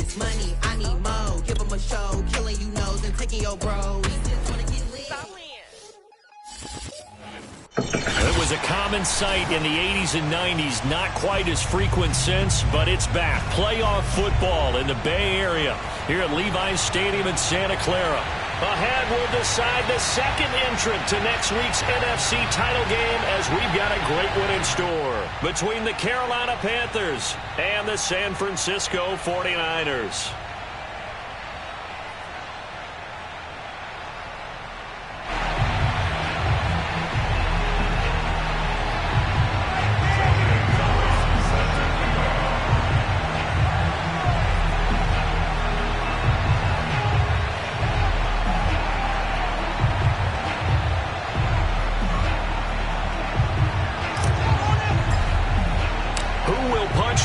less money, I need more. Give them a show, killing you nose and taking your bros. It was a common sight in the 80s and 90s, not quite as frequent since, but it's back. Playoff football in the Bay Area here at Levi's Stadium in Santa Clara. Ahead will decide the second entrant to next week's NFC title game as we've got a great one in store between the Carolina Panthers and the San Francisco 49ers.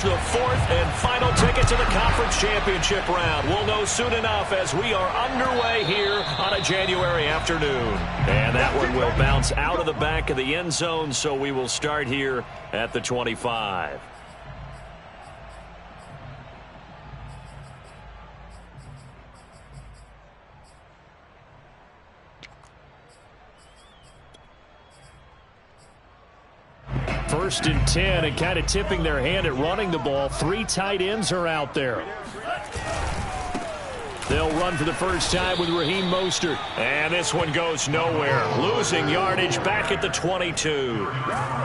The fourth and final ticket to the conference championship round. We'll know soon enough as we are underway here on a January afternoon. And that one will bounce out of the back of the end zone, so we will start here at the 25. First and 10, and kind of tipping their hand at running the ball. 3 tight ends are out there. They'll run for the first time with Raheem Mostert. And this one goes nowhere. Losing yardage back at the 22.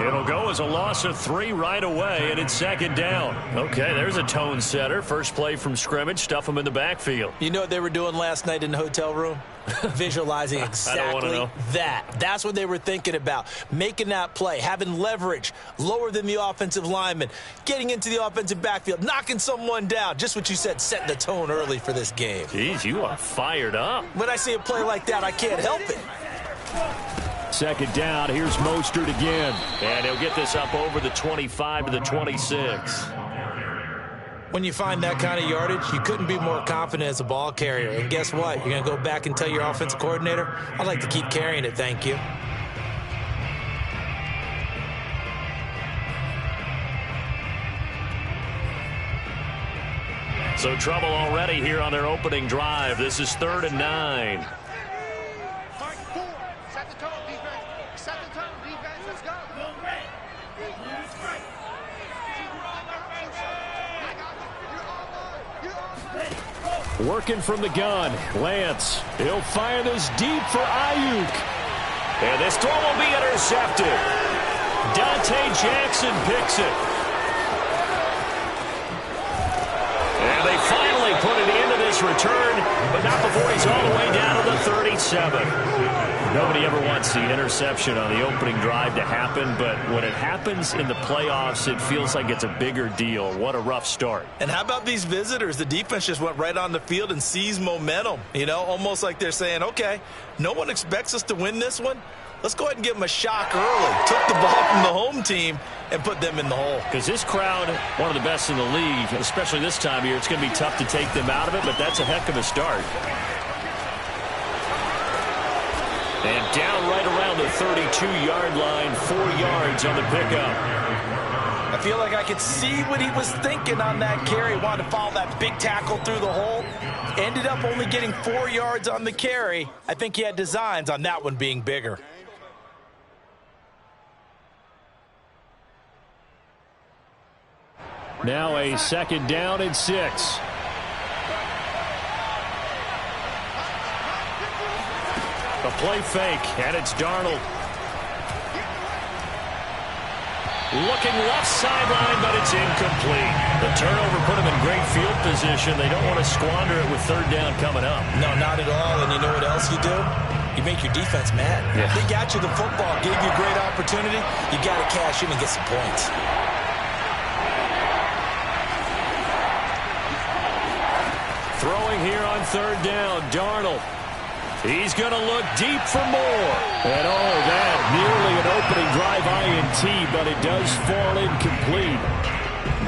It'll go as a loss of 3 right away, and it's second down. Okay, there's a tone setter. First play from scrimmage. Stuff them in the backfield. You know what they were doing last night in the hotel room? Visualizing exactly that. That's what they were thinking about. Making that play, having leverage, lower than the offensive lineman, getting into the offensive backfield, knocking someone down. Just what you said, setting the tone early for this game. Jeez, you are fired up. When I see a play like that, I can't help it. Second down, here's Mostert again. And he'll get this up over the 25 to the 26. When you find that kind of yardage, you couldn't be more confident as a ball carrier. And guess what? You're going to go back and tell your offensive coordinator, I'd like to keep carrying it, thank you. So trouble already here on their opening drive. This is 3rd and 9. Working from the gun, Lance. He'll fire this deep for Ayuk. And this throw will be intercepted. Dante Jackson picks it. And they finally put it into this return, but not before he's all the way down to the 37. Nobody ever wants the interception on the opening drive to happen, but when it happens in the playoffs, it feels like it's a bigger deal. What a rough start. And how about these visitors? The defense just went right on the field and seized momentum. You know, almost like they're saying, okay, no one expects us to win this one. Let's go ahead and give them a shock early. Took the ball from the home team and put them in the hole. Because this crowd, one of the best in the league, especially this time of year, it's going to be tough to take them out of it, but that's a heck of a start. And down right around the 32-yard line, 4 yards on the pickup. I feel like I could see what he was thinking on that carry. Wanted to follow that big tackle through the hole. Ended up only getting 4 yards on the carry. I think he had designs on that one being bigger. Now a second down and 6. A play fake, and it's Darnold. Looking left sideline, but it's incomplete. The turnover put him in great field position. They don't want to squander it with 3rd down coming up. No, not at all. And you know what else you do? You make your defense mad. Yeah. They got you the football, gave you a great opportunity. You got to cash in and get some points. Throwing here on 3rd down, Darnold. He's going to look deep for more. And oh, that nearly an opening drive INT, but it does fall incomplete.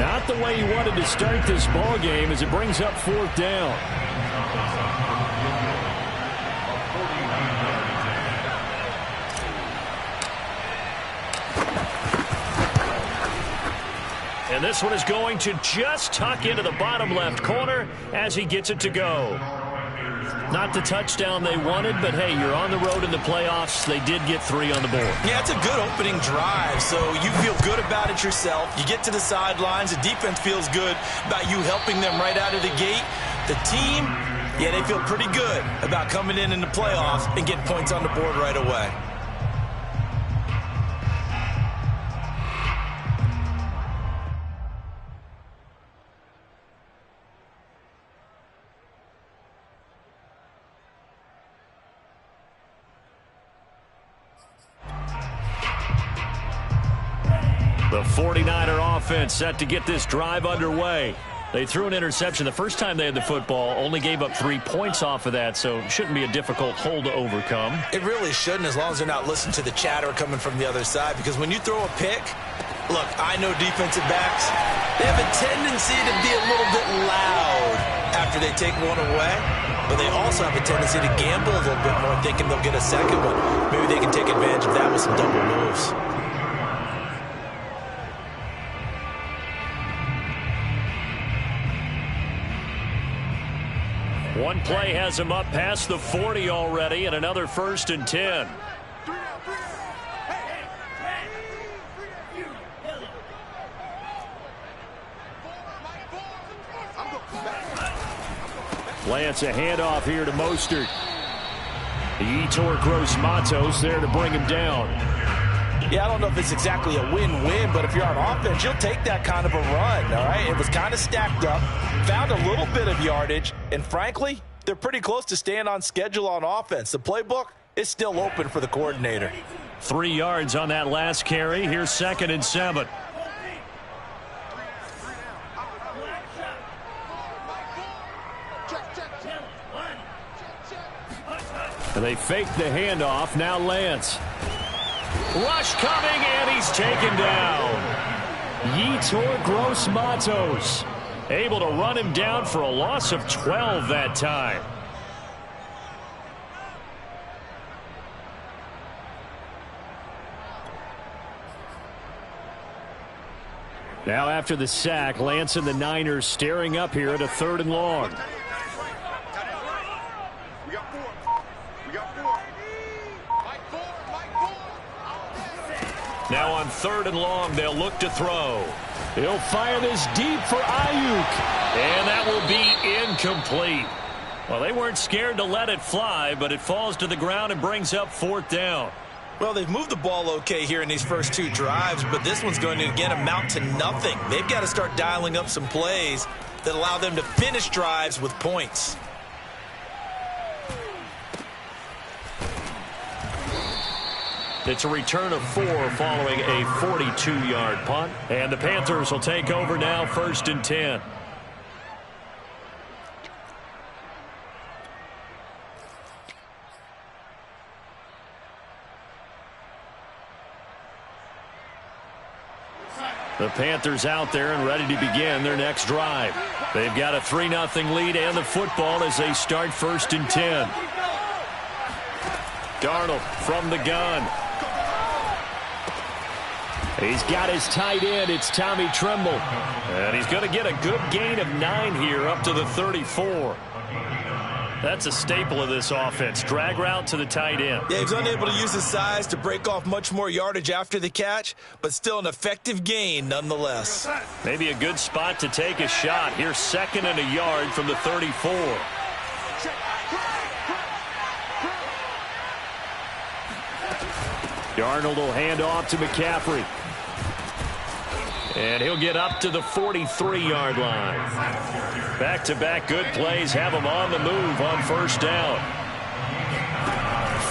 Not the way he wanted to start this ball game as it brings up 4th down. And this one is going to just tuck into the bottom left corner as he gets it to go. Not the touchdown they wanted, but hey, you're on the road in the playoffs. They did get 3 on the board. Yeah, it's a good opening drive, so you feel good about it yourself. You get to the sidelines. The defense feels good about you helping them right out of the gate. The team, yeah, they feel pretty good about coming in the playoffs and getting points on the board right away. The 49er offense set to get this drive underway. They threw an interception the first time they had the football, only gave up 3 points off of that, so it shouldn't be a difficult hole to overcome. It really shouldn't, as long as they're not listening to the chatter coming from the other side, because when you throw a pick, look, I know defensive backs, they have a tendency to be a little bit loud after they take one away, but they also have a tendency to gamble a little bit more, thinking they'll get a second one. Maybe they can take advantage of that with some double moves. One play has him up past the 40 already, and another 1st and 10. Lance a handoff here to Mostert. Yetur Gross-Matos there to bring him down. Yeah, I don't know if it's exactly a win-win, but if you're on offense, you'll take that kind of a run, all right? It was kind of stacked up, found a little bit of yardage, and frankly, they're pretty close to staying on schedule on offense. The playbook is still open for the coordinator. 3 yards on that last carry. Here's 2nd and 7. And they fake the handoff. Now Lance. Rush coming, and he's taken down. Yetur Gross-Matos able to run him down for a loss of 12 that time. Now after the sack, Lance and the Niners staring up here at a 3rd and long. Now on 3rd and long, they'll look to throw. He'll fire this deep for Ayuk. And that will be incomplete. Well, they weren't scared to let it fly, but it falls to the ground and brings up 4th down. Well, they've moved the ball okay here in these first 2 drives, but this one's going to, again, amount to nothing. They've got to start dialing up some plays that allow them to finish drives with points. It's a return of 4 following a 42-yard punt. And the Panthers will take over now, 1st and 10. The Panthers out there and ready to begin their next drive. They've got a 3-0 lead and the football as they start 1st and 10. Darnold from the gun. He's got his tight end. It's Tommy Tremble. And he's going to get a good gain of 9 here up to the 34. That's a staple of this offense. Drag route to the tight end. Yeah, he's unable to use his size to break off much more yardage after the catch, but still an effective gain nonetheless. Maybe a good spot to take a shot. Here's 2nd and a yard from the 34. Darnold will hand off to McCaffrey. And he'll get up to the 43-yard line. Back-to-back good plays have him on the move on 1st down.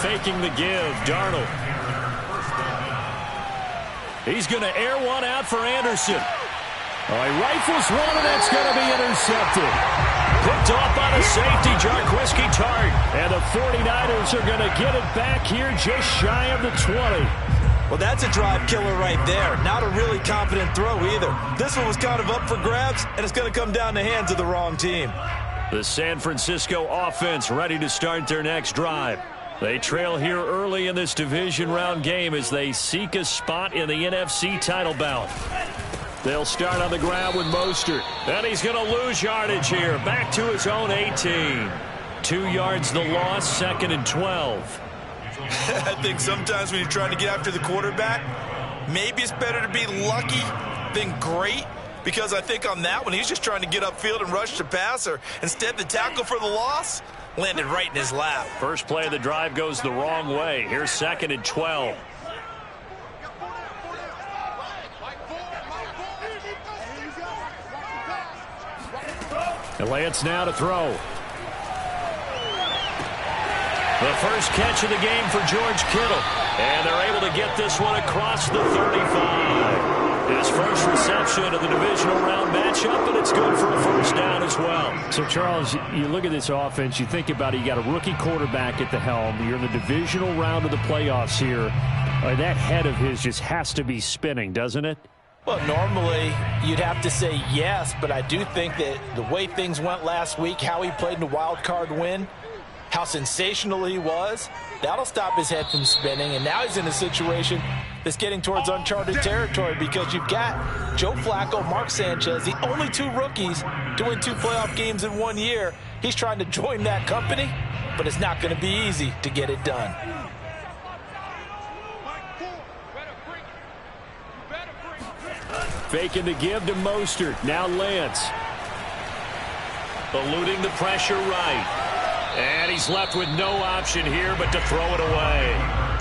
Faking the give, Darnold. He's going to air one out for Anderson. He rifles one, and it's going to be intercepted. Picked off by the safety, Jarquiski Tart. And the 49ers are going to get it back here just shy of the 20. Well, that's a drive killer right there. Not a really confident throw either. This one was kind of up for grabs, and it's going to come down the hands of the wrong team. The San Francisco offense ready to start their next drive. They trail here early in this division round game as they seek a spot in the NFC title bout. They'll start on the ground with Mostert. And he's going to lose yardage here. Back to his own 18. 2 yards the loss, 2nd and 12. I think sometimes when you're trying to get after the quarterback, maybe it's better to be lucky than great, because I think on that one, he's just trying to get upfield and rush the passer. Instead, the tackle for the loss landed right in his lap. First play of the drive goes the wrong way. Here's 2nd and 12. And Lance now to throw. The first catch of the game for George Kittle. And they're able to get this one across the 35. His first reception of the divisional round matchup, and it's good for a first down as well. So, Charles, you look at this offense, you think about it, you got a rookie quarterback at the helm. You're in the divisional round of the playoffs here. That head of his just has to be spinning, doesn't it? Well, normally you'd have to say yes, but I do think that the way things went last week, how he played in the wild card win, how sensational he was, that'll stop his head from spinning. And now he's in a situation that's getting towards uncharted territory, because you've got Joe Flacco, Mark Sanchez, the only 2 rookies doing 2 playoff games in 1 year. He's trying to join that company, but it's not going to be easy to get it done. Faking the give to Mostert. Now Lance. Eluding the pressure right. And he's left with no option here but to throw it away.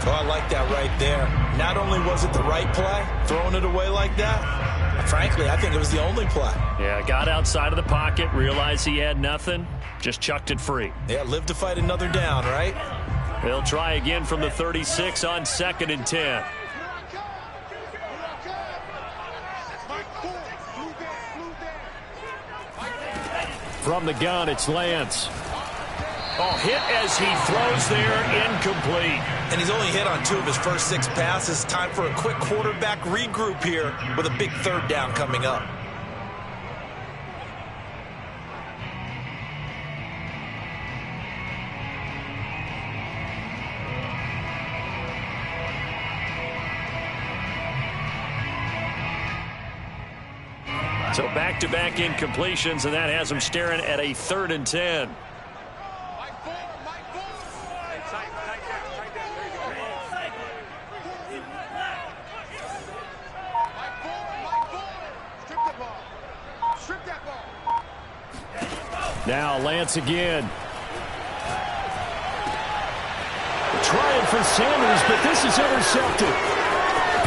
Oh, I like that right there. Not only was it the right play, throwing it away like that, frankly, I think it was the only play. Yeah, got outside of the pocket, realized he had nothing, just chucked it free. Yeah, live to fight another down, right? They'll try again from the 36 on 2nd and 10. From the gun, it's Lance. Oh, hit as he throws there, incomplete. And he's only hit on 2 of his first 6 passes. Time for a quick quarterback regroup here with a big 3rd down coming up. So back-to-back incompletions, and that has him staring at a 3rd and 10. Now Lance again. Trying for Sanders, but this is intercepted.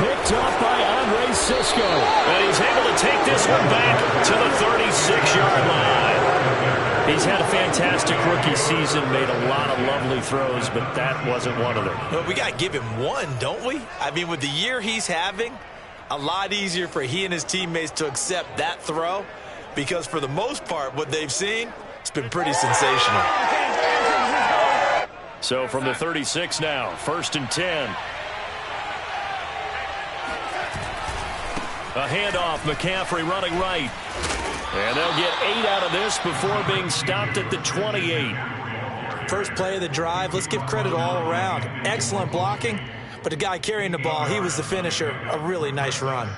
Picked up by Andre Cisco. And he's able to take this one back to the 36-yard line. He's had a fantastic rookie season, made a lot of lovely throws, but that wasn't one of them. Well, we got to give him one, don't we? I mean, with the year he's having, a lot easier for he and his teammates to accept that throw, because for the most part, what they've seen, it's been pretty sensational. So from the 36 now, 1st and 10. A handoff, McCaffrey running right. And they'll get 8 out of this before being stopped at the 28. First play of the drive, let's give credit all around. Excellent blocking, but the guy carrying the ball, he was the finisher. A really nice run.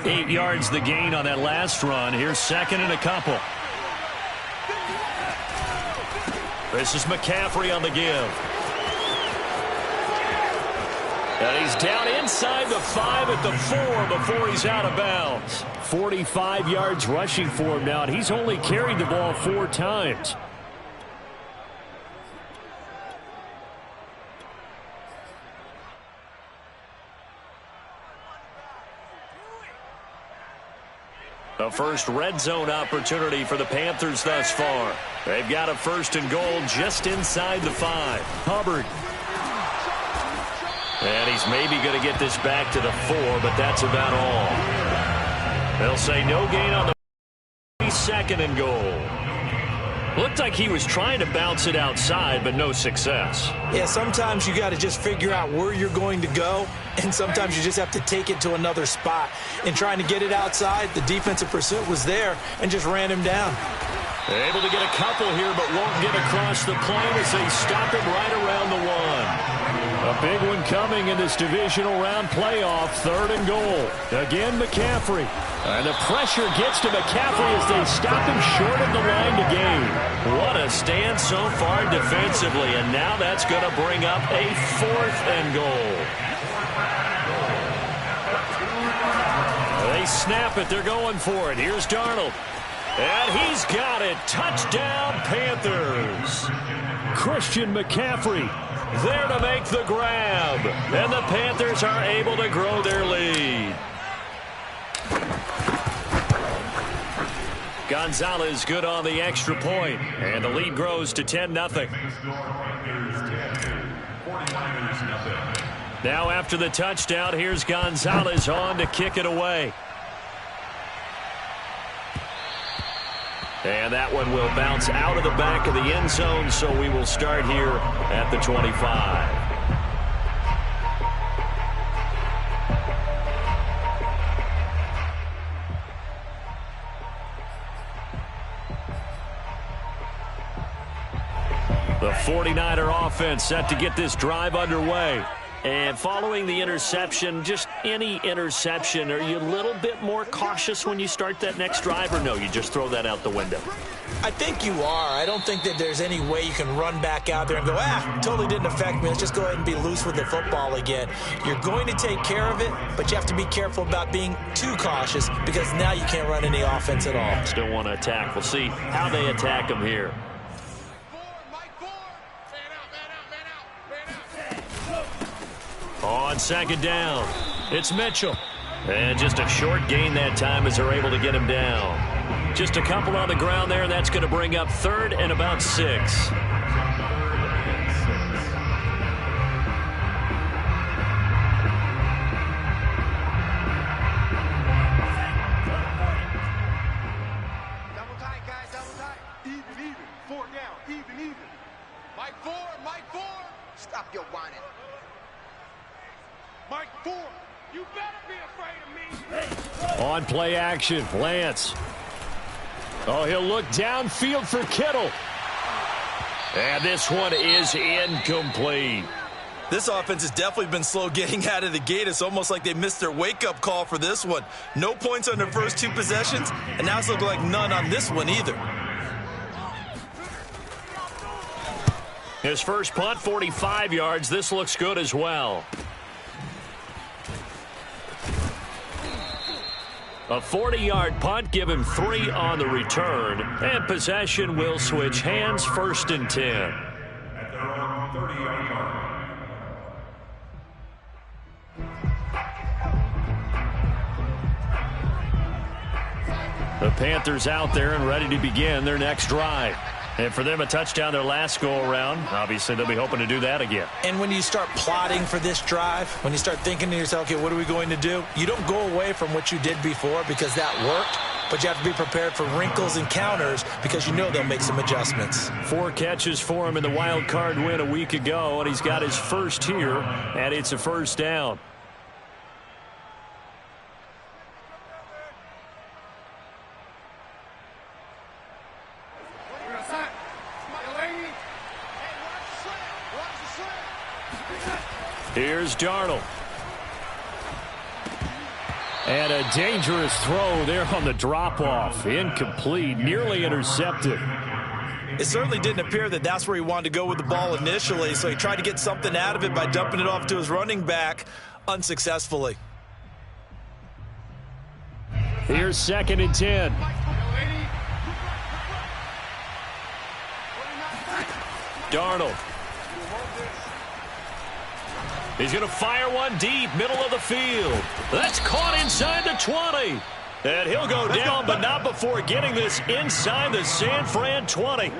8 yards the gain on that last run. Here's 2nd and a couple. This is McCaffrey on the give. And he's down inside the 5 at the 4 before he's out of bounds. 45 yards rushing for him now, and he's only carried the ball 4 times. The first red zone opportunity for the Panthers thus far. They've got a 1st and goal just inside the 5. Hubbard. And he's maybe going to get this back to the 4, but that's about all. They'll say no gain on the 2nd and goal. Looked like he was trying to bounce it outside, but no success. Yeah, sometimes you got to just figure out where you're going to go, and sometimes you just have to take it to another spot. In trying to get it outside, the defensive pursuit was there and just ran him down. Able to get a couple here, but won't get across the plane as they stop it right around the 1. A big one coming in this divisional round playoff. 3rd and goal. Again, McCaffrey. And the pressure gets to McCaffrey as they stop him short of the line to gain. What a stand so far defensively. And now that's going to bring up a 4th and goal. They snap it. They're going for it. Here's Darnold. And he's got it. Touchdown, Panthers. Christian McCaffrey there to make the grab. And the Panthers are able to grow their lead. Gonzalez good on the extra point. And the lead grows to 10-0. Now after the touchdown, here's Gonzalez on to kick it away. And that one will bounce out of the back of the end zone, so we will start here at the 25. The 49er offense set to get this drive underway. And following the interception, just any interception, are you a little bit more cautious when you start that next drive, or no, you just throw that out the window? I think you are. I don't think that there's any way you can run back out there and go, totally didn't affect me. Let's just go ahead and be loose with the football again. You're going to take care of it, but you have to be careful about being too cautious because now you can't run any offense at all. Still want to attack. We'll see how they attack them here. On 2nd down, it's Mitchell. And just a short gain that time as they're able to get him down. Just a couple on the ground there, and that's going to bring up 3rd and about 6. Double tight, guys, double tight. Even. 4 down, even. Mike 4. Stop your whining. Mike 4, you better be afraid of me. on play action. Lance. Oh, he'll look downfield for Kittle. And this one is incomplete. This offense has definitely been slow getting out of the gate. It's almost like they missed their wake-up call for this one. No points on their first 2 possessions, and now it's looking like none on this one either. His first punt, 45 yards. This looks good as well. A 40-yard punt, give him 3 on the return. And possession will switch hands, 1st and 10. At their own 30-yard line. The Panthers out there and ready to begin their next drive. And for them, a touchdown their last go-around. Obviously, they'll be hoping to do that again. And when you start plotting for this drive, when you start thinking to yourself, okay, what are we going to do? You don't go away from what you did before because that worked, but you have to be prepared for wrinkles and counters because you know they'll make some adjustments. 4 catches for him in the wild card win a week ago, and he's got his first here, and it's a 1st down. Here's Darnold. And a dangerous throw there on the drop-off. Incomplete, nearly intercepted. It certainly didn't appear that that's where he wanted to go with the ball initially, so he tried to get something out of it by dumping it off to his running back unsuccessfully. Here's 2nd and 10. Darnold. He's going to fire one deep, middle of the field. That's caught inside the 20. And he'll go down, but not before getting this inside the San Fran 20.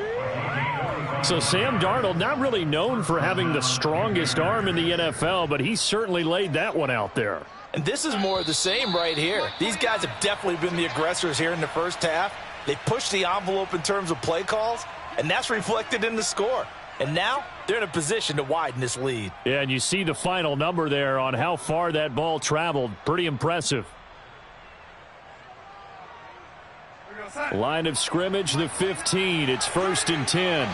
So Sam Darnold, not really known for having the strongest arm in the NFL, but he certainly laid that one out there. And this is more of the same right here. These guys have definitely been the aggressors here in the first half. They pushed the envelope in terms of play calls, and that's reflected in the score. And now they're in a position to widen this lead. Yeah, and you see the final number there on how far that ball traveled. Pretty impressive. Line of scrimmage, the 15. It's 1st and 10.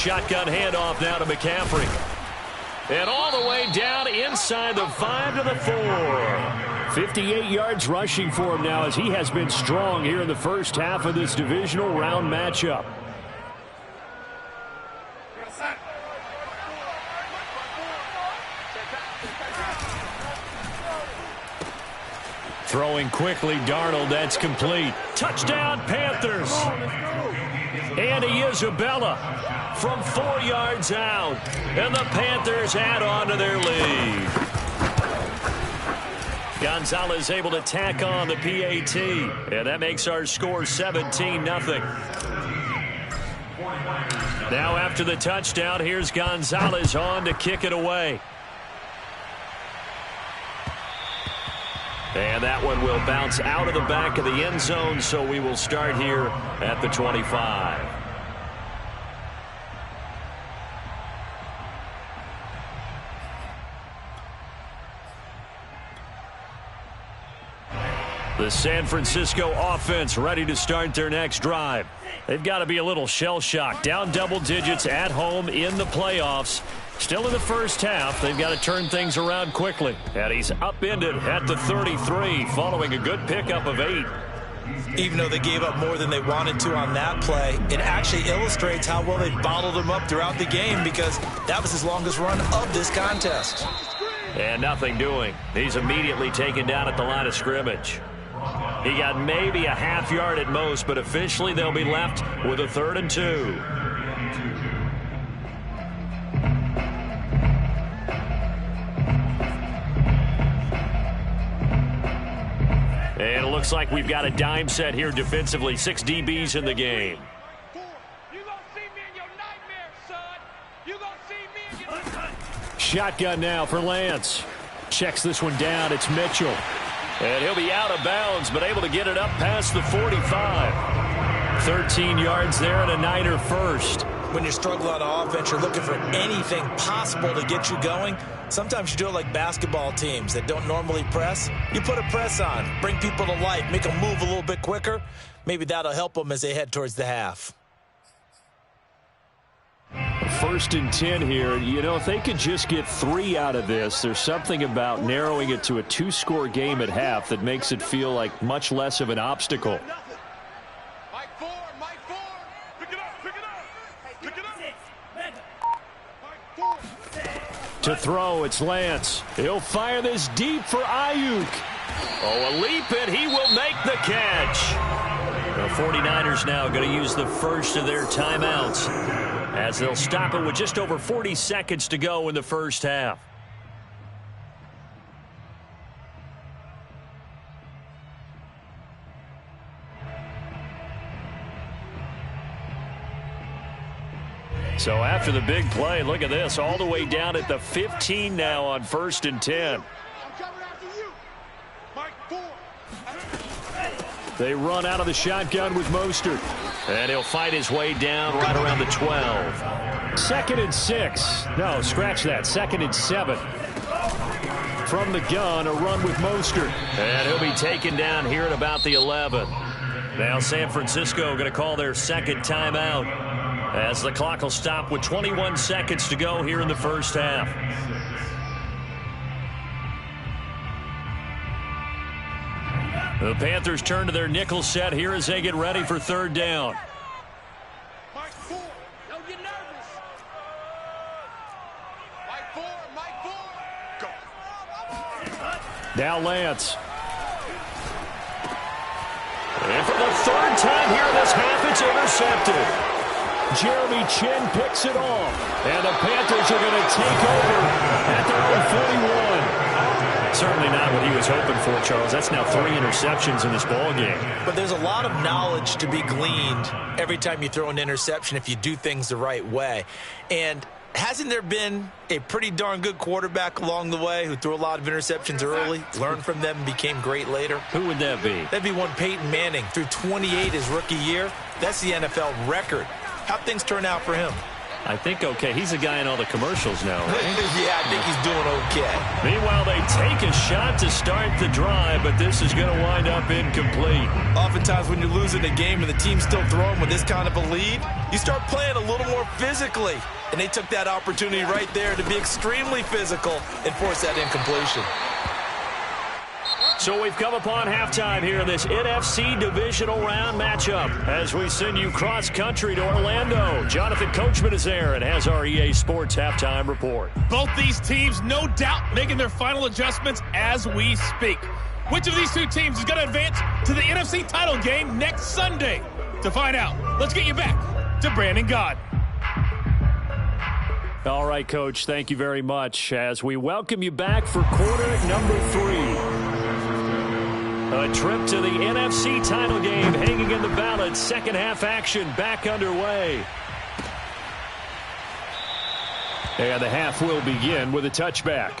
shotgun handoff now to McCaffrey. And all the way down inside the 5 to the 4. 58 yards rushing for him now as he has been strong here in the first half of this divisional round matchup. Throwing quickly, Darnold, that's complete. Touchdown, Panthers. Andy Isabella from 4 yards out. And the Panthers add on to their lead. Gonzalez able to tack on the PAT. And that makes our score 17-0. Now after the touchdown, here's Gonzalez on to kick it away. And that one will bounce out of the back of the end zone, so we will start here at the 25. The San Francisco offense ready to start their next drive. They've got to be a little shell-shocked. Down double digits at home in the playoffs. Still in the first half, they've got to turn things around quickly. And he's upended at the 33 following a good pickup of 8. Even though they gave up more than they wanted to on that play, it actually illustrates how well they bottled them up throughout the game because that was his longest run of this contest. And nothing doing. He's immediately taken down at the line of scrimmage. He got maybe a half yard at most, but officially they'll be left with a 3rd and 2. And it looks like we've got a dime set here defensively. 6 DBs in the game. Shotgun now for Lance. Checks this one down. It's Mitchell. And he'll be out of bounds, but able to get it up past the 45. 13 yards there and a Niner first. When you struggle on offense, you're looking for anything possible to get you going. Sometimes you do it like basketball teams that don't normally press. You put a press on, bring people to life, make them move a little bit quicker. Maybe that'll help them as they head towards the half. 1st and 10 here. You know, if they could just get 3 out of this, there's something about narrowing it to a 2-score game at half that makes it feel like much less of an obstacle. Mike 4. Pick it up. Mike 4. To throw, it's Lance. He'll fire this deep for Ayuk. Oh, a leap, and he will make the catch. The 49ers now going to use the first of their timeouts as they'll stop it with just over 40 seconds to go in the first half. So after the big play, look at this, all the way down at the 15 now on 1st and 10. I'm coming after you. Mike 4. They run out of the shotgun with Mostert. And he'll fight his way down right around the 12. 2nd and 6. No, scratch that. 2nd and 7. From the gun, a run with Mostert. And he'll be taken down here at about the 11. Now San Francisco going to call their 2nd timeout as the clock will stop with 21 seconds to go here in the first half. The Panthers turn to their nickel set here as they get ready for 3rd down. Mike 4. Don't get nervous. Mike 4. Go. Now Lance. And for the 3rd time here in this half, it's intercepted. Jeremy Chin picks it off. And the Panthers are going to take over at their own 41. Certainly not what he was hoping for, Charles. That's now 3 interceptions in this ball game. But there's a lot of knowledge to be gleaned every time you throw an interception if you do things the right way. And hasn't there been a pretty darn good quarterback along the way who threw a lot of interceptions early, learned from them, and became great later? Who would that be? That'd be one Peyton Manning. Threw 28 his rookie year. That's the NFL record. How'd things turn out for him? I think okay. He's a guy in all the commercials now, right? Yeah, I think he's doing okay. Meanwhile, they take a shot to start the drive, but this is going to wind up incomplete. Oftentimes when you're losing a game and the team's still throwing with this kind of a lead, you start playing a little more physically. And they took that opportunity right there to be extremely physical and force that incompletion. So we've come upon halftime here in this NFC divisional round matchup as we send you cross-country to Orlando. Jonathan Coachman is there and has our EA Sports halftime report. Both these teams, no doubt, making their final adjustments as we speak. Which of these two teams is going to advance to the NFC title game next Sunday? To find out, let's get you back to Brandon God. All right, Coach, thank you very much as we welcome you back for quarter number 3. A trip to the NFC title game hanging in the balance. Second half action back underway. And the half will begin with a touchback.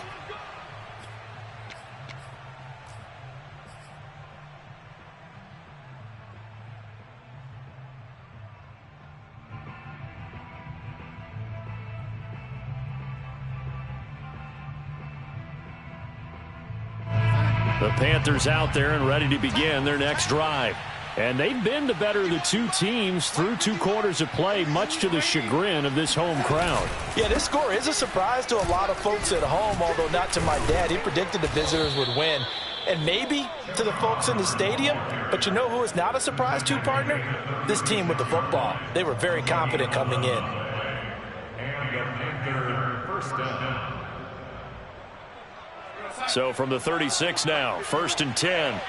The Panthers out there and ready to begin their next drive. And they've been the better of the two teams through 2 quarters of play, much to the chagrin of this home crowd. Yeah, this score is a surprise to a lot of folks at home, although not to my dad. He predicted the visitors would win. And maybe to the folks in the stadium, but you know who is not a surprise to, partner? This team with the football. They were very confident coming in. And the Panther first down. So from the 36 now, 1st and 10.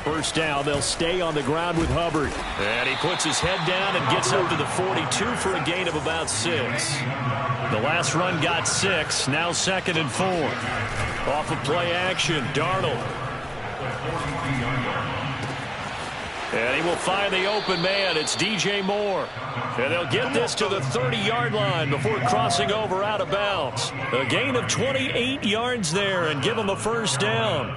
First down, they'll stay on the ground with Hubbard. And he puts his head down and gets up to the 42 for a gain of about 6. The last run got 6, now 2nd and 4. Off of play action, Darnold. And he will find the open man. It's DJ Moore. And they'll get this to the 30-yard line before crossing over out of bounds. A gain of 28 yards there and give them a first down.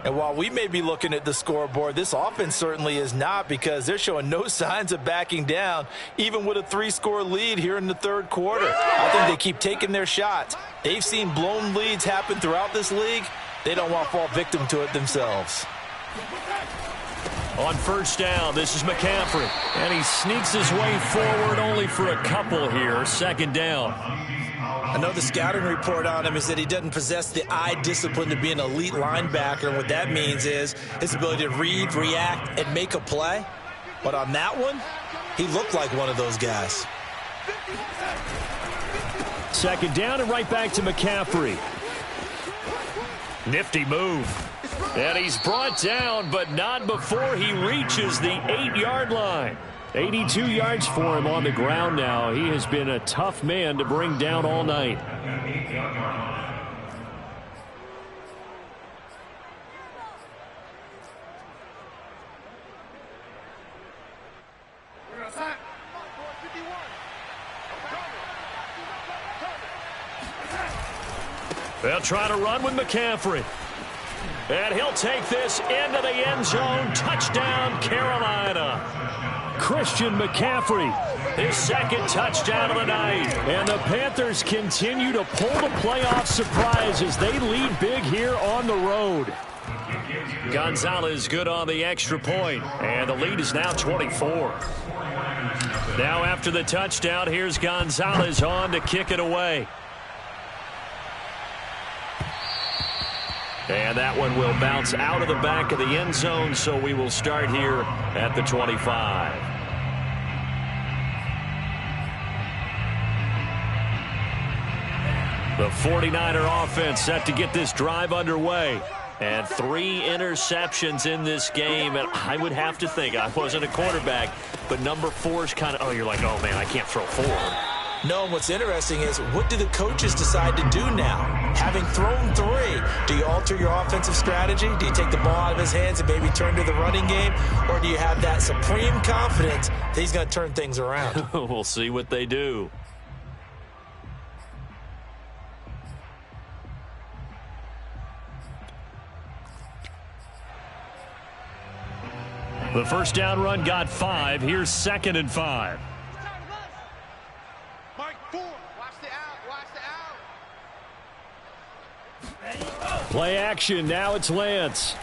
And while we may be looking at the scoreboard, this offense certainly is not, because they're showing no signs of backing down, even with a 3-score lead here in the 3rd quarter. I think they keep taking their shots. They've seen blown leads happen throughout this league. They don't want to fall victim to it themselves. On first down, this is McCaffrey. And he sneaks his way forward only for a couple here. 2nd down. I know the scouting report on him is that he doesn't possess the eye discipline to be an elite linebacker. And what that means is his ability to read, react, and make a play. But on that one, he looked like one of those guys. 2nd down and right back to McCaffrey. Nifty move. And he's brought down, but not before he reaches the 8-yard line. 82 yards for him on the ground now. He has been a tough man to bring down all night. They'll try to run with McCaffrey. And he'll take this into the end zone. Touchdown, Carolina. Christian McCaffrey. His 2nd touchdown of the night. And the Panthers continue to pull the playoff surprise as they lead big here on the road. Gonzalez good on the extra point. And the lead is now 24. Now after the touchdown, here's Gonzalez on to kick it away. And that one will bounce out of the back of the end zone, so we will start here at the 25. The 49er offense set to get this drive underway. And 3 interceptions in this game. And I would have to think, I wasn't a quarterback, but number 4 is kind of, oh, you're like, oh, man, I can't throw 4. No, and what's interesting is, what do the coaches decide to do now? Having thrown 3, do you alter your offensive strategy? Do you take the ball out of his hands and maybe turn to the running game? Or do you have that supreme confidence that he's going to turn things around? We'll see what they do. The first down run got 5. Here's 2nd and 5. Mike 4. Watch the out. Play action. Now it's Lance.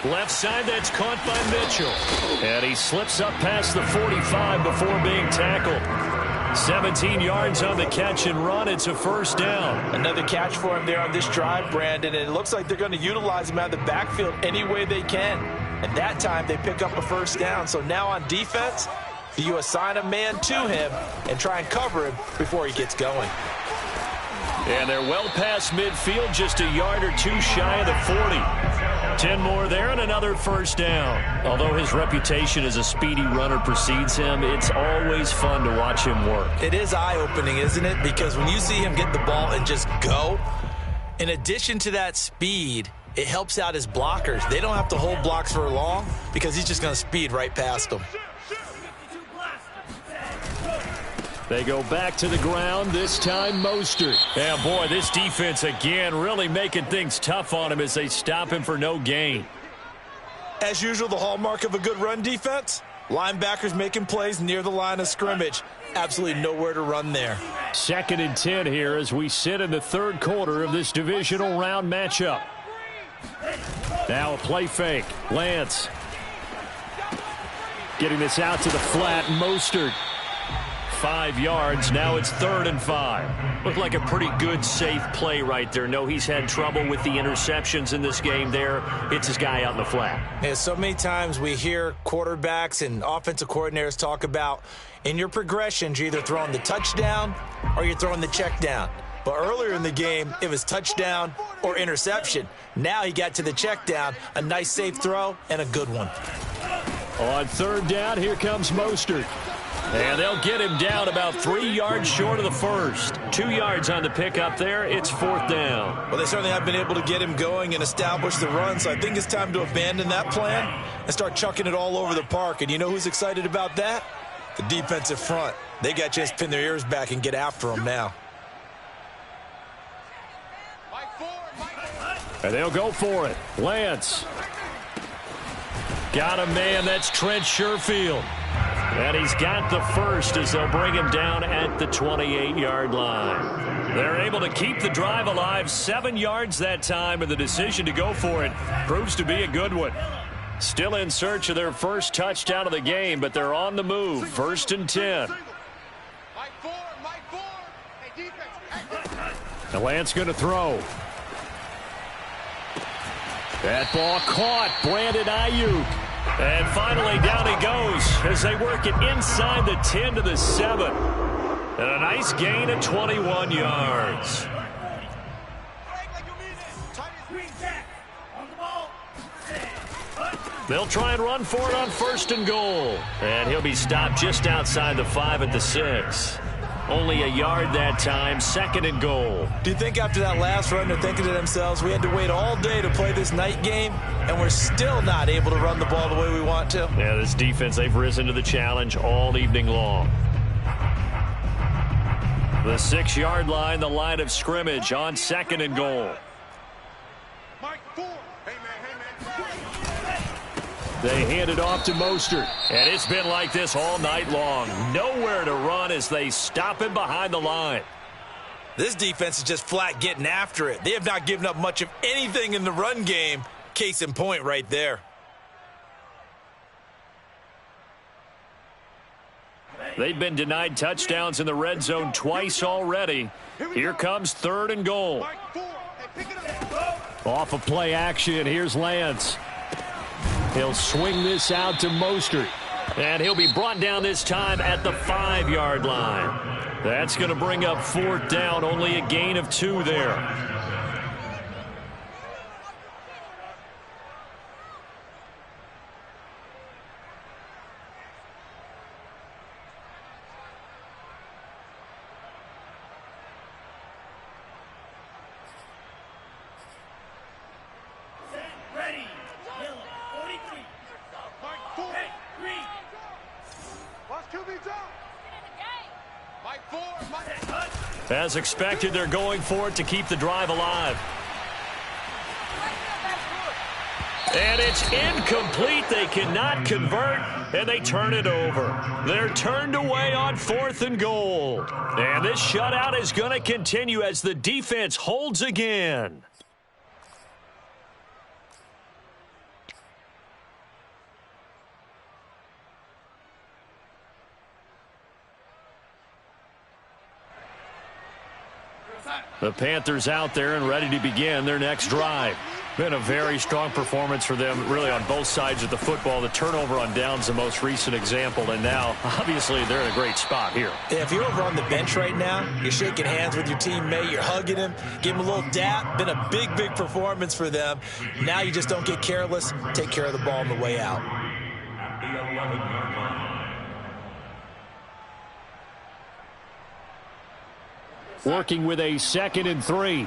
Left side, that's caught by Mitchell. And he slips up past the 45 before being tackled. 17 yards on the catch and run. It's a first down. Another catch for him there on this drive, Brandon, and it looks like they're going to utilize him out of the backfield any way they can. And that time they pick up a first down. So now on defense, you assign a man to him and try and cover him before he gets going. And they're well past midfield, just a yard or two shy of the 40. 10 more there and another first down. Although his reputation as a speedy runner precedes him, it's always fun to watch him work. It is eye-opening, isn't it? Because when you see him get the ball and just go, in addition to that speed, it helps out his blockers. They don't have to hold blocks for long because he's just going to speed right past them. They go back to the ground, this time Mostert. Yeah, boy, this defense again really making things tough on him as they stop him for no gain. As usual, the hallmark of a good run defense, linebackers making plays near the line of scrimmage. Absolutely nowhere to run there. 2nd and 10 here as we sit in the third quarter of this divisional round matchup. Now a play fake. Lance getting this out to the flat. Mostert. 5 yards. Now it's 3rd and 5. Looked like a pretty good, safe play right there. No, he's had trouble with the interceptions in this game there. Hits his guy out in the flat. Yeah, so many times we hear quarterbacks and offensive coordinators talk about in your progressions, you're either throwing the touchdown or you're throwing the check down. But earlier in the game, it was touchdown or interception. Now he got to the check down, a nice safe throw, and a good one. On 3rd down, here comes Mostert. And they'll get him down about 3 yards short of the first. 2 yards on the pickup there. It's 4th down. Well, they certainly have been able to get him going and establish the run, so I think it's time to abandon that plan and start chucking it all over the park. And you know who's excited about that? The defensive front. They got a chance to pin their ears back and get after him now. And they'll go for it. Lance. Got a man. That's Trent Sherfield. And he's got the first as they'll bring him down at the 28-yard line. They're able to keep the drive alive. 7 yards that time, and the decision to go for it proves to be a good one. Still in search of their first touchdown of the game, but they're on the move. 1st and 10. And Lance going to throw. That ball caught. Brandon Ayuk. And finally down he goes as they work it inside the 10 to the 7. And a nice gain of 21 yards. They'll try and run for it on 1st and goal. And he'll be stopped just outside the 5 at the 6. Only a yard that time. 2nd and goal. Do you think after that last run they're thinking to themselves, we had to wait all day to play this night game, and we're still not able to run the ball the way we want to? Yeah, this defense, they've risen to the challenge all evening long. The 6-yard line, the line of scrimmage on 2nd and goal. They hand it off to Mostert. And it's been like this all night long. Nowhere to run as they stop him behind the line. This defense is just flat getting after it. They have not given up much of anything in the run game. Case in point right there. They've been denied touchdowns in the red zone twice already. Here comes 3rd and goal. Off of play action, here's Lance. He'll swing this out to Mostert. And he'll be brought down this time at the 5-yard line. That's going to bring up 4th down, only a gain of 2 there. As expected, they're going for it to keep the drive alive. And it's incomplete. They cannot convert, and they turn it over. They're turned away on 4th and goal. And this shutout is going to continue as the defense holds again. The Panthers out there and ready to begin their next drive. Been a very strong performance for them, really, on both sides of the football. The turnover on downs, the most recent example, and now, obviously, they're in a great spot here. Yeah, if you're over on the bench right now, you're shaking hands with your teammate, you're hugging him, give him a little dap. Been a big, big performance for them. Now you just don't get careless. Take care of the ball on the way out. Working with a 2nd and 3.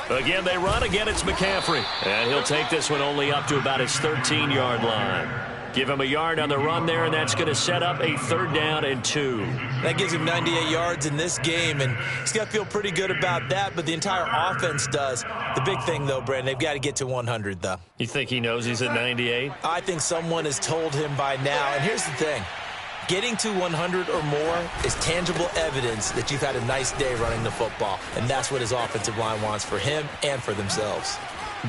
Again, they run. Again, it's McCaffrey. And he'll take this one only up to about his 13-yard line. Give him a yard on the run there, and that's going to set up a 3rd down and 2. That gives him 98 yards in this game, and he's got to feel pretty good about that, but the entire offense does. The big thing, though, Brandon, they've got to get to 100, though. You think he knows he's at 98? I think someone has told him by now, and here's the thing. Getting to 100 or more is tangible evidence that you've had a nice day running the football, and that's what his offensive line wants for him and for themselves.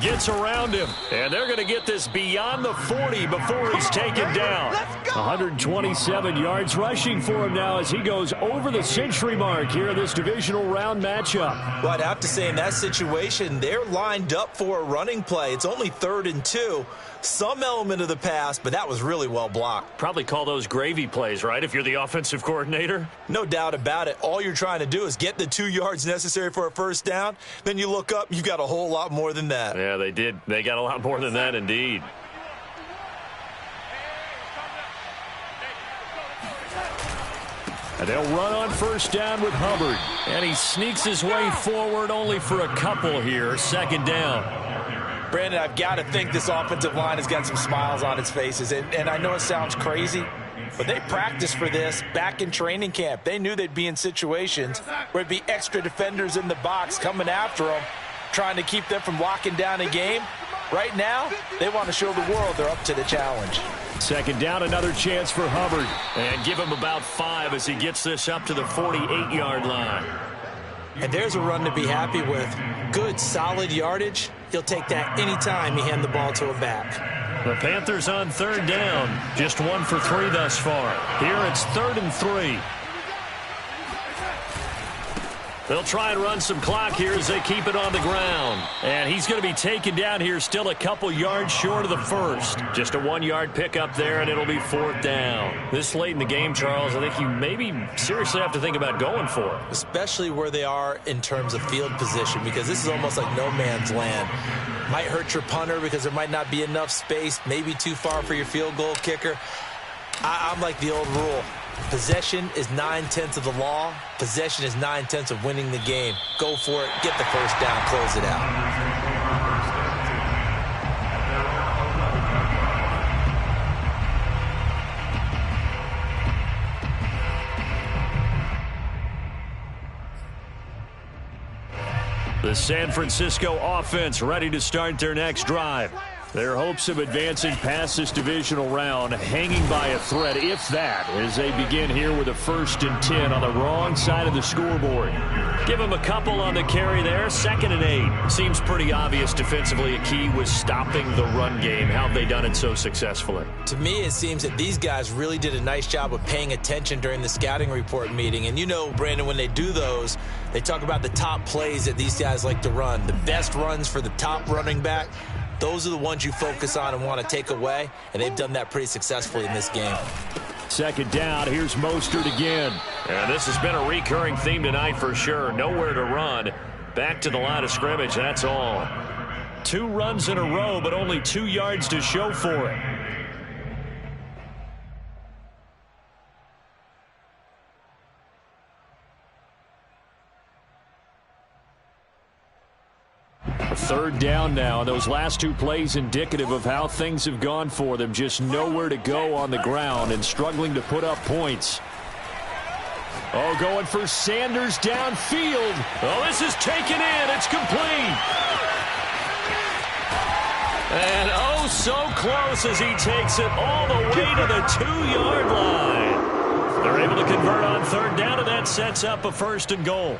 Gets around him, and they're going to get this beyond the 40 before he's taken down. 127 yards rushing for him now as he goes over the century mark here in this divisional round matchup. Well, I'd have to say in that situation, they're lined up for a running play. It's only 3rd and 2. Some element of the pass, but that was really well blocked. Probably call those gravy plays, right, if you're the offensive coordinator? No doubt about it. All you're trying to do is get the 2 yards necessary for a 1st down. Then you look up, you've got a whole lot more than that. Yeah, they did. They got a lot more than that, indeed. And they'll run on 1st down with Hubbard. And he sneaks his way forward only for a couple here. 2nd down. Brandon, I've got to think this offensive line has got some smiles on its faces. And I know it sounds crazy, but they practiced for this back in training camp. They knew they'd be in situations where it'd be extra defenders in the box coming after them, trying to keep them from locking down a game. Right now, they want to show the world they're up to the challenge. 2nd down, another chance for Hubbard. And give him about 5 as he gets this up to the 48-yard line. And there's a run to be happy with. Good, solid yardage. He'll take that anytime you hand the ball to a back. The Panthers on 3rd down. Just 1 for 3 thus far. Here it's 3rd and 3. They'll try and run some clock here as they keep it on the ground. And he's going to be taken down here still a couple yards short of the 1st. Just a 1-yard pickup there, and it'll be 4th down. This late in the game, Charles, I think you maybe seriously have to think about going for it. Especially where they are in terms of field position, because this is almost like no man's land. Might hurt your punter because there might not be enough space, maybe too far for your field goal kicker. I'm like the old rule. Possession is 9/10 of the law. Possession is 9/10 of winning the game. Go for it. Get the 1st down. Close it out. The San Francisco offense ready to start their next drive. Their hopes of advancing past this divisional round hanging by a thread, if that, as they begin here with a 1st and 10 on the wrong side of the scoreboard. Give them a couple on the carry there. 2nd and 8. Seems pretty obvious defensively a key was stopping the run game. How have they done it so successfully? To me, it seems that these guys really did a nice job of paying attention during the scouting report meeting. And you know, Brandon, when they do those, they talk about the top plays that these guys like to run. The best runs for the top running back. Those are the ones you focus on and want to take away, and they've done that pretty successfully in this game. 2nd down, here's Mostert again. And this has been a recurring theme tonight for sure. Nowhere to run. Back to the line of scrimmage, that's all. 2 runs in a row, but only 2 yards to show for it. A 3rd down now. Those last 2 plays indicative of how things have gone for them. Just nowhere to go on the ground and struggling to put up points. Oh, going for Sanders downfield. Oh, this is taken in. It's complete. And oh, so close as he takes it all the way to the 2-yard line. They're able to convert on third down, and that sets up a 1st and goal.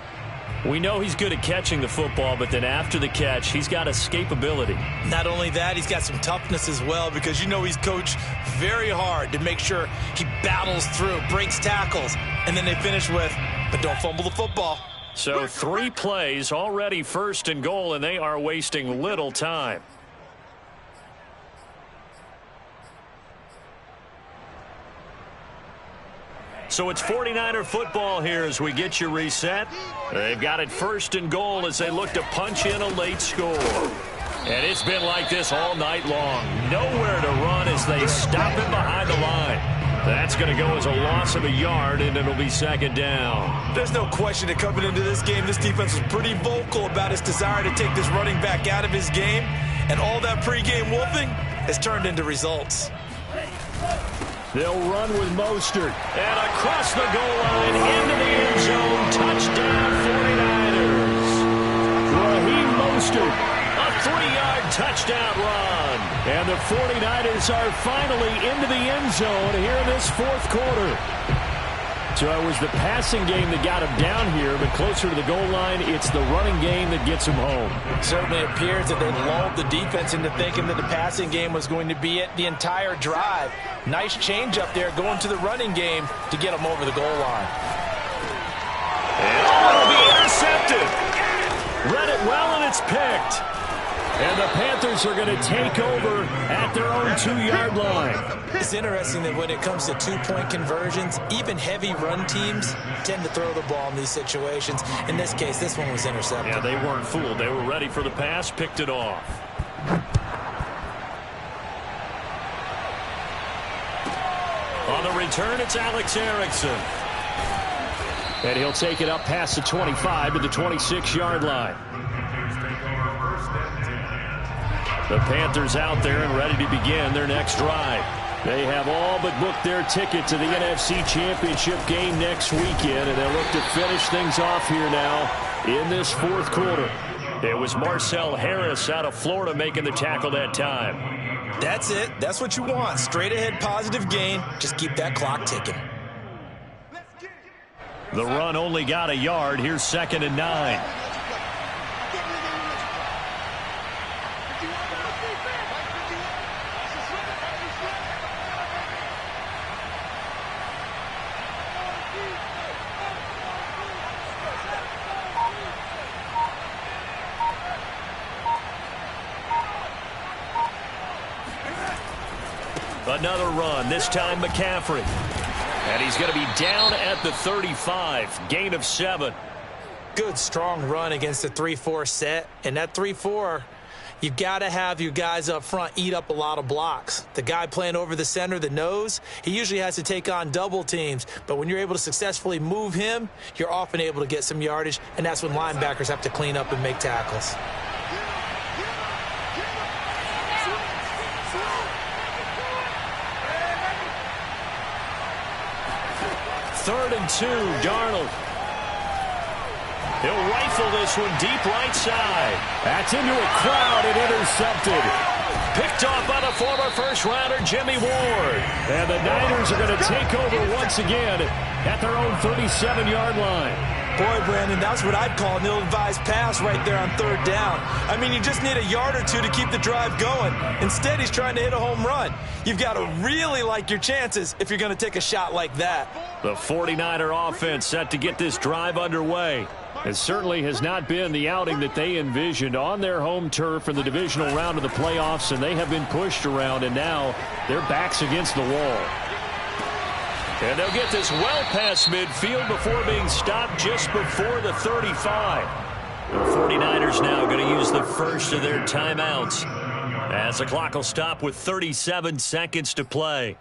We know he's good at catching the football, but then after the catch, he's got escapability. Not only that, he's got some toughness as well, because you know he's coached very hard to make sure he battles through, breaks tackles, and then they finish with, but don't fumble the football. So 3 plays, already 1st and goal, and they are wasting little time. So it's 49er football here as we get you reset. They've got it 1st and goal as they look to punch in a late score. And it's been like this all night long. Nowhere to run as they stop him behind the line. That's going to go as a loss of a yard, and it'll be 2nd down. There's no question that coming into this game, this defense was pretty vocal about his desire to take this running back out of his game. And all that pregame wolfing has turned into results. They'll run with Mostert. And across the goal line, into the end zone. Touchdown, 49ers. Raheem Mostert, a 3-yard touchdown run. And the 49ers are finally into the end zone here in this 4th quarter. So it was the passing game that got him down here, but closer to the goal line, it's the running game that gets him home. It certainly appears that they lulled the defense into thinking that the passing game was going to be it the entire drive. Nice change up there going to the running game to get him over the goal line. And it'll be intercepted. Read it well, and it's picked. And the Panthers are going to take over at their own 2-yard line. It's interesting that when it comes to 2-point conversions, even heavy run teams tend to throw the ball in these situations. In this case, this one was intercepted. Yeah, they weren't fooled. They were ready for the pass, picked it off. On the return, it's Alex Erickson. And he'll take it up past the 25 to the 26-yard line. The Panthers out there and ready to begin their next drive. They have all but booked their ticket to the NFC Championship game next weekend, and they'll look to finish things off here now in this 4th quarter. It was Marcel Harris out of Florida making the tackle that time. That's it. That's what you want. Straight ahead positive gain. Just keep that clock ticking. The run only got a yard. Here's 2nd and 9. Another run, this time McCaffrey. And he's going to be down at the 35, gain of 7. Good, strong run against the 3-4 set. And that 3-4, you've got to have your guys up front eat up a lot of blocks. The guy playing over the center, the nose, he usually has to take on double teams. But when you're able to successfully move him, you're often able to get some yardage, and that's when linebackers have to clean up and make tackles. Third and 2, Darnold. He'll rifle this one deep right side. That's into a crowd and intercepted. Picked off by the former first-rounder Jimmy Ward. And the Niners are going to take over once again at their own 37-yard line. Boy, Brandon, that's what I'd call an ill-advised pass right there on 3rd down. I mean, you just need a yard or 2 to keep the drive going. Instead, he's trying to hit a home run. You've got to really like your chances if you're going to take a shot like that. The 49er offense set to get this drive underway. It certainly has not been the outing that they envisioned on their home turf in the divisional round of the playoffs, and they have been pushed around, and now their backs against the wall. And they'll get this well past midfield before being stopped just before the 35. The 49ers now going to use the first of their timeouts as the clock will stop with 37 seconds to play.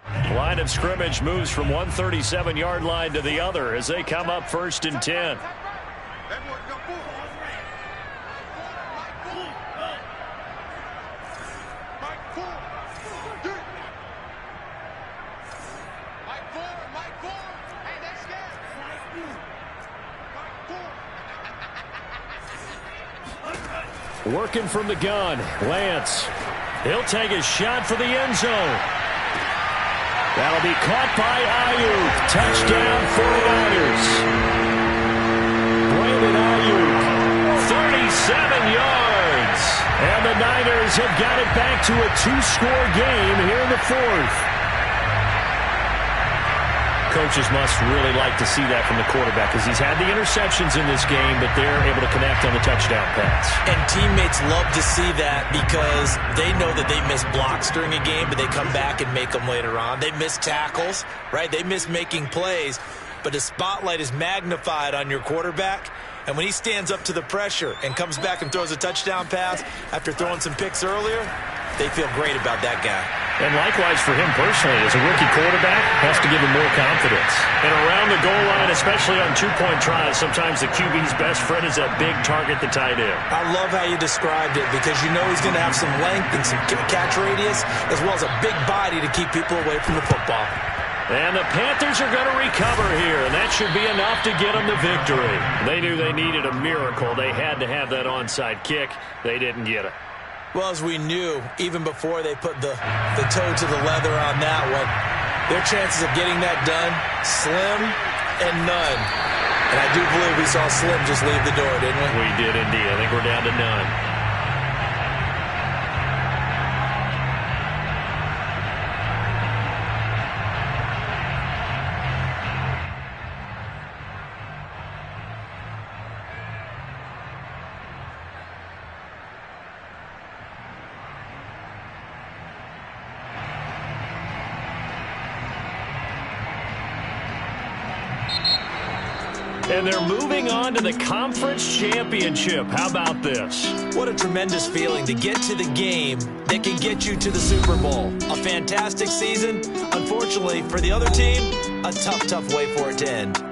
Line of scrimmage moves from one 37-yard line to the other as they come up 1st and 10. Mike 4. Working from the gun, Lance. He'll take a shot for the end zone. That'll be caught by Ayuk. Touchdown 49ers. Brandon Ayuk, 37 yards. And the Niners have got it back to a 2-score game here in the fourth. Coaches must really like to see that from the quarterback because he's had the interceptions in this game, but they're able to connect on the touchdown pass. And teammates love to see that because they know that they miss blocks during a game, but they come back and make them later on. They miss tackles, right? They miss making plays, but the spotlight is magnified on your quarterback. And when he stands up to the pressure and comes back and throws a touchdown pass after throwing some picks earlier, they feel great about that guy. And likewise for him personally, as a rookie quarterback, has to give him more confidence. And around the goal line, especially on two-point tries, sometimes the QB's best friend is that big target, the tight end. I love how you described it because you know he's going to have some length and some catch radius as well as a big body to keep people away from the football. And the Panthers are going to recover here, and that should be enough to get them the victory. They knew they needed a miracle. They had to have that onside kick. They didn't get it. Well, as we knew, even before they put the toe to the leather on that one, their chances of getting that done, slim and none. And I do believe we saw Slim just leave the door, didn't we? We did indeed. I think we're down to none. And they're moving on to the conference championship. How about this? What a tremendous feeling to get to the game that can get you to the Super Bowl. A fantastic season. Unfortunately, for the other team, a tough way for it to end.